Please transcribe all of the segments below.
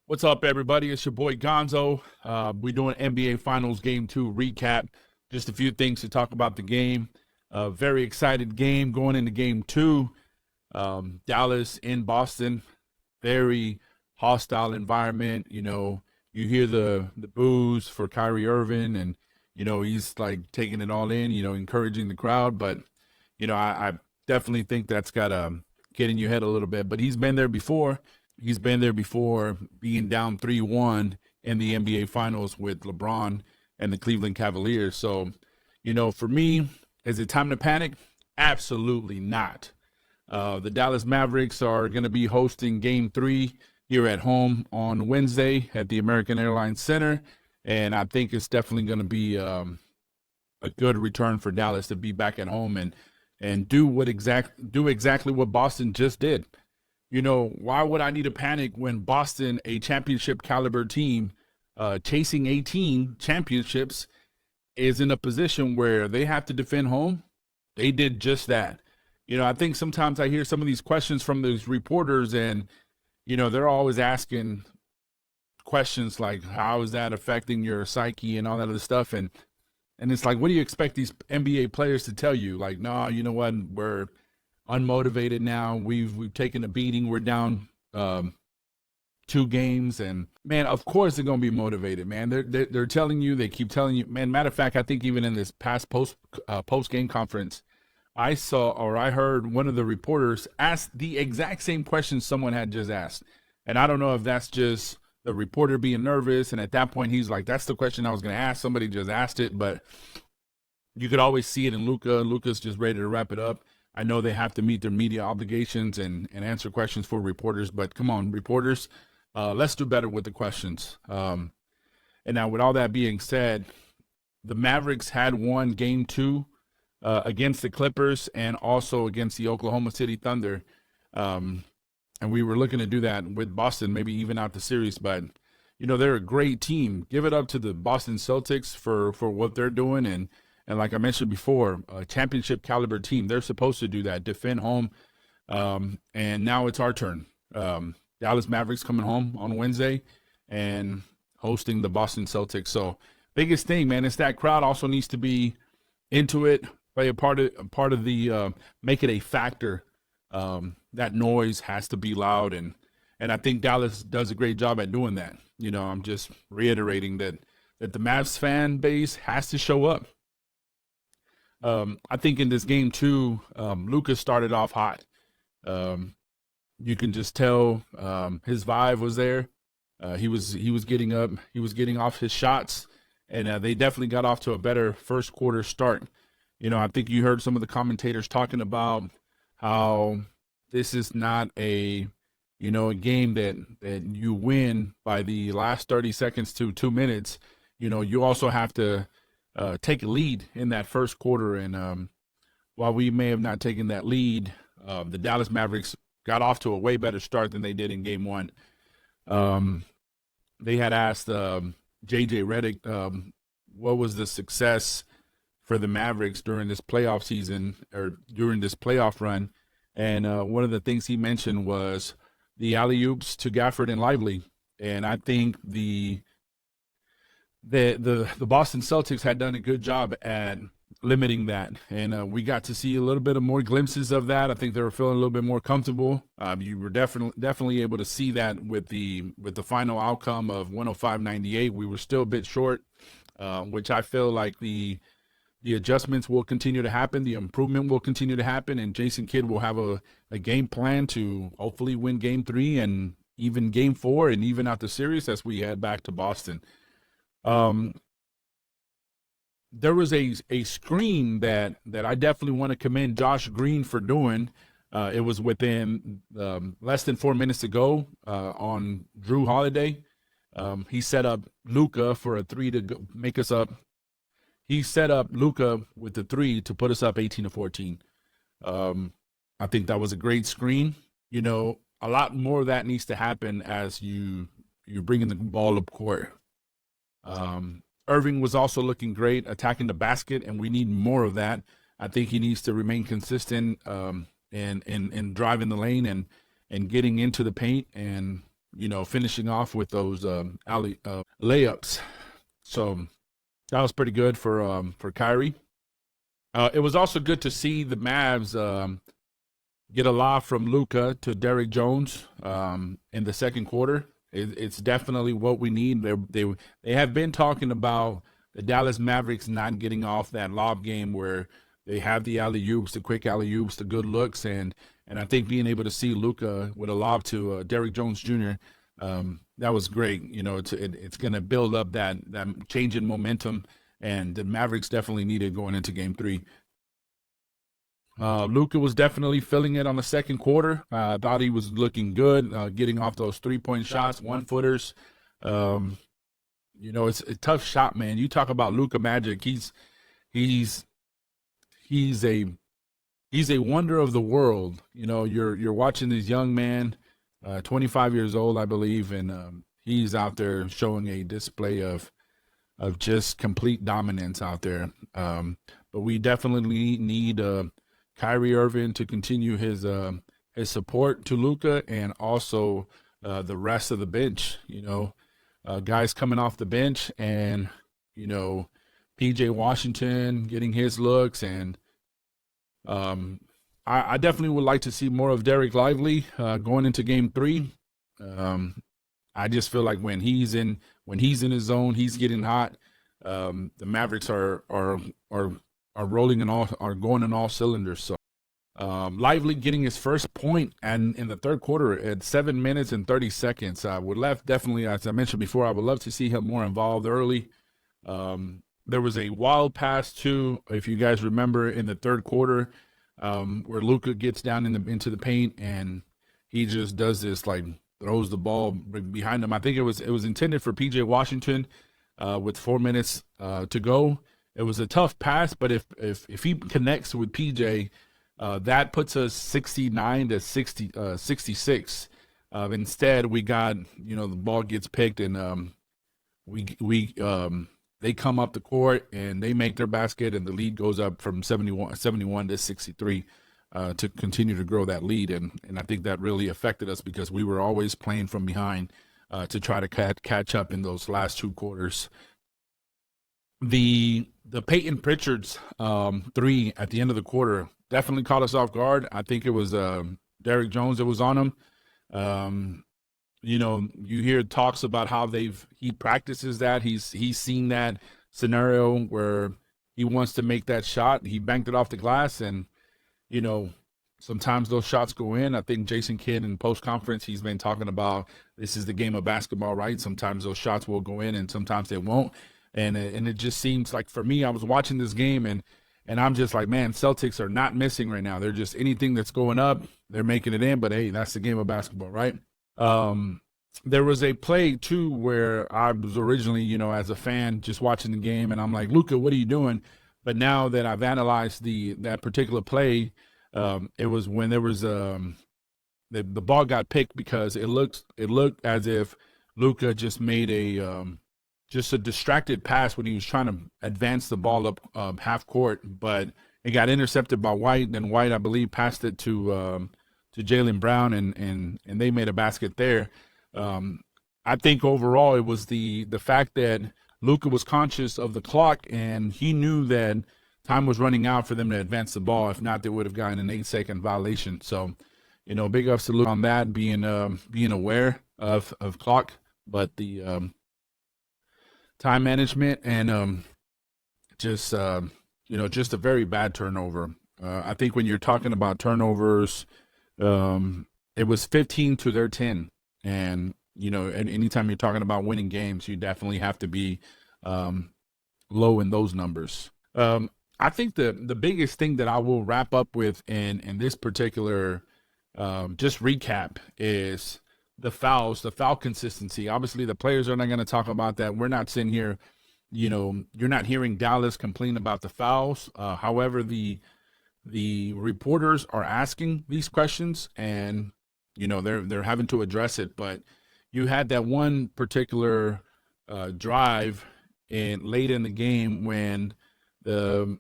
What's up, everybody? It's your boy Gonzo. We're doing NBA Finals Game 2 recap. Just a few things to talk about the game. Very excited game going into Game 2. Dallas in Boston. Very hostile environment. You hear the boos for Kyrie Irving, and, he's like taking it all in, encouraging the crowd. But, I definitely think that's got to get in your head a little bit. But he's been there before. He's been there before, being down 3-1 in the NBA Finals with LeBron and the Cleveland Cavaliers. So, for me, is it time to panic? Absolutely not. The Dallas Mavericks are going to be hosting Game 3 here at home on Wednesday at the American Airlines Center, and I think it's definitely going to be a good return for Dallas to be back at home and do exactly what Boston just did. Why would I need to panic when Boston, a championship caliber team, chasing 18 championships, is in a position where they have to defend home? They did just that. I think sometimes I hear some of these questions from these reporters, and, they're always asking questions like, how is that affecting your psyche and all that other stuff? And it's like, what do you expect these NBA players to tell you? Like, no, you know what, we're unmotivated now. We've taken a beating. We're down 2 games, and man, of course they're gonna be motivated, man. They're telling you, they keep telling you, man. Matter of fact, I think even in this past post game conference, I heard one of the reporters ask the exact same question someone had just asked, and I don't know if that's just the reporter being nervous, and at that point he's like, "That's the question I was gonna ask. Somebody just asked it," but you could always see it in Luka. Luka's just ready to wrap it up. I know they have to meet their media obligations and answer questions for reporters, but come on, reporters, let's do better with the questions. And now, with all that being said, the Mavericks had won Game 2 against the Clippers and also against the Oklahoma City Thunder. And we were looking to do that with Boston, maybe even out the series. But, they're a great team. Give it up to the Boston Celtics for what they're doing. And like I mentioned before, a championship caliber team, they're supposed to do that, defend home. And now it's our turn. Dallas Mavericks coming home on Wednesday and hosting the Boston Celtics. So biggest thing, man, is that crowd also needs to be into it, play a part of the make it a factor. That noise has to be loud, and I think Dallas does a great job at doing that. I'm just reiterating that the Mavs fan base has to show up. I think in this game too, Luka started off hot. You can just tell his vibe was there. He was getting up. He was getting off his shots, and they definitely got off to a better first quarter start. I think you heard some of the commentators talking about how this is not a game that you win by the last 30 seconds to 2 minutes. You also have to take a lead in that first quarter. And while we may have not taken that lead, the Dallas Mavericks got off to a way better start than they did in Game 1. They had asked J.J. Redick what was the success for the Mavericks during this playoff season or during this playoff run. And one of the things he mentioned was the alley-oops to Gafford and Lively. And I think the Boston Celtics had done a good job at limiting that, and we got to see a little bit of more glimpses of that. I think they were feeling a little bit more comfortable. You were definitely able to see that with the final outcome of 105-98. We were still a bit short, which I feel like the adjustments will continue to happen, the improvement will continue to happen, and Jason Kidd will have a game plan to hopefully win Game 3 and even Game 4 and even out the series as we head back to Boston. There was a screen that I definitely want to commend Josh Green for doing. It was within less than 4 minutes to go on Drew Holiday. He set up Luka for a 3 to make us up. He set up Luka with the 3 to put us up 18-14. I think that was a great screen. A lot more of that needs to happen as you're bringing the ball up court. Irving was also looking great, attacking the basket, and we need more of that. I think he needs to remain consistent and driving the lane and getting into the paint and finishing off with those layups. So that was pretty good for Kyrie. It was also good to see the Mavs get a lob from Luka to Derrick Jones in the second quarter. It's definitely what we need. They have been talking about the Dallas Mavericks not getting off that lob game where they have the alley-oops, the quick alley-oops, the good looks, and I think being able to see Luka with a lob to Derrick Jones Jr., that was great. It's going to build up that change in momentum, and the Mavericks definitely needed going into Game 3. Luka was definitely feeling it on the second quarter. I thought he was looking good, getting off those three-point shots, one-footers. It's a tough shot, man. You talk about Luka Magic. He's a wonder of the world. You're watching this young man, 25 years old, I believe, and he's out there showing a display of just complete dominance out there. But we definitely need Kyrie Irving to continue his support to Luka, and also the rest of the bench. Guys coming off the bench, and PJ Washington getting his looks, and I definitely would like to see more of Derek Lively going into Game 3. I just feel like when he's in his zone, he's getting hot. The Mavericks are rolling are going in all cylinders. So Lively getting his first point and in the third quarter at 7 minutes and 30 seconds. Definitely, as I mentioned before, I would love to see him more involved early. There was a wild pass too, if you guys remember, in the third quarter, where Luka gets down into the paint and he just does this, throws the ball behind him. I think it was intended for PJ Washington with 4 minutes to go. It was a tough pass, but if he connects with PJ, that puts us 69 to 66. Instead, we got, the ball gets picked, and they come up the court and they make their basket, and the lead goes up from 71 to 63 to continue to grow that lead. And I think that really affected us because we were always playing from behind to try to catch up in those last two quarters. The Peyton Pritchard's three at the end of the quarter definitely caught us off guard. I think it was Derrick Jones that was on him. You hear talks about how he practices that. He's seen that scenario where he wants to make that shot. He banked it off the glass, and sometimes those shots go in. I think Jason Kidd in post-conference, he's been talking about this is the game of basketball, right? Sometimes those shots will go in and sometimes they won't. And it just seems like, for me, I was watching this game and I'm just like, man, Celtics are not missing right now. They're just, anything that's going up, they're making it in. But hey, that's the game of basketball, right? There was a play too where I was originally, as a fan, just watching the game, and I'm like, Luka, what are you doing? But now that I've analyzed that particular play, it was when there was the ball got picked because it looked as if Luka just made just a distracted pass when he was trying to advance the ball up half court, but it got intercepted by White. Then White, I believe, passed it to Jaylen Brown, and they made a basket there. I think overall it was the fact that Luka was conscious of the clock, and he knew that time was running out for them to advance the ball. If not, they would have gotten an 8-second violation. So, big ups to Luka on that, being aware of clock, but the time management and just a very bad turnover. I think when you're talking about turnovers, it was 15 to their 10. And, anytime you're talking about winning games, you definitely have to be low in those numbers. I think the biggest thing that I will wrap up with in this particular just recap is the fouls, the foul consistency. Obviously, the players are not going to talk about that. We're not sitting here, you're not hearing Dallas complain about the fouls. However, the reporters are asking these questions, and they're having to address it. But you had that one particular drive late in the game when the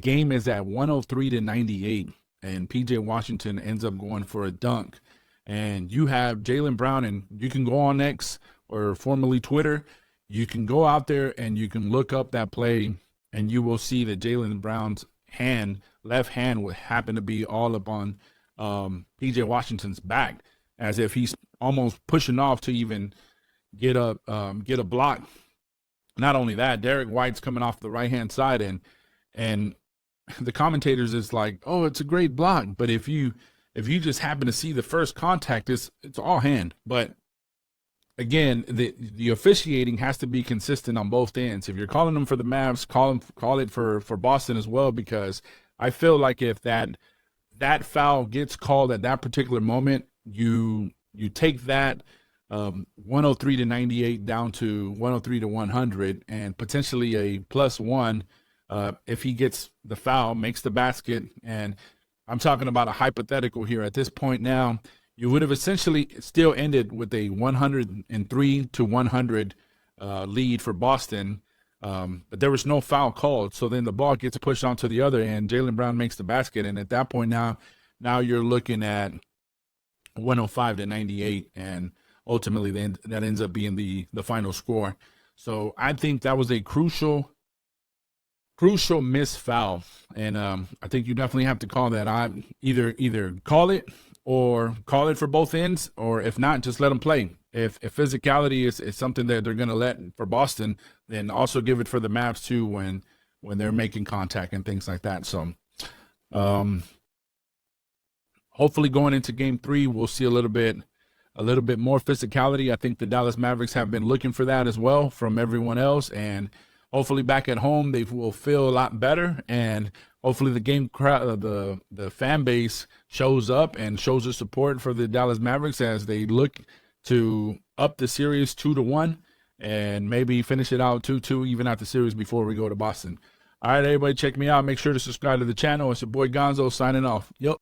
game is at 103 to 98, and PJ Washington ends up going for a dunk. and you have Jaylen Brown, and you can go on X or formerly Twitter, you can go out there and you can look up that play, and you will see that Jaylen Brown's left hand would happen to be all up on PJ Washington's back, as if he's almost pushing off to even get a block. Not only that, Derek White's coming off the right-hand side, and the commentators is like, oh, it's a great block. But if you just happen to see the first contact, it's all hand. But again, the officiating has to be consistent on both ends. If you're calling them for the Mavs, call it for Boston as well, because I feel like if that foul gets called at that particular moment, you take that 103 to 98 down to 103 to 100, and potentially a +1 if he gets the foul, makes the basket. And I'm talking about a hypothetical here. At this point now, you would have essentially still ended with a 103 to 100 lead for Boston, but there was no foul called. So then the ball gets pushed onto the other end. Jaylen Brown makes the basket, and at that point now you're looking at 105 to 98, and ultimately then that ends up being the final score. So I think that was a crucial missed foul, and I think you definitely have to call that. I either call it or call it for both ends, or if not, just let them play. If physicality is something that they're going to let for Boston, then also give it for the Mavs too when they're making contact and things like that. So hopefully going into Game 3, we'll see a little bit more physicality. I think the Dallas Mavericks have been looking for that as well from everyone else, and hopefully back at home they will feel a lot better, and hopefully the game crowd, the fan base shows up and shows their support for the Dallas Mavericks as they look to up the series 2-1 and maybe finish it out 2-2 even out the series before we go to Boston. All right, everybody, check me out. Make sure to subscribe to the channel. It's your boy Gonzo signing off. Yep.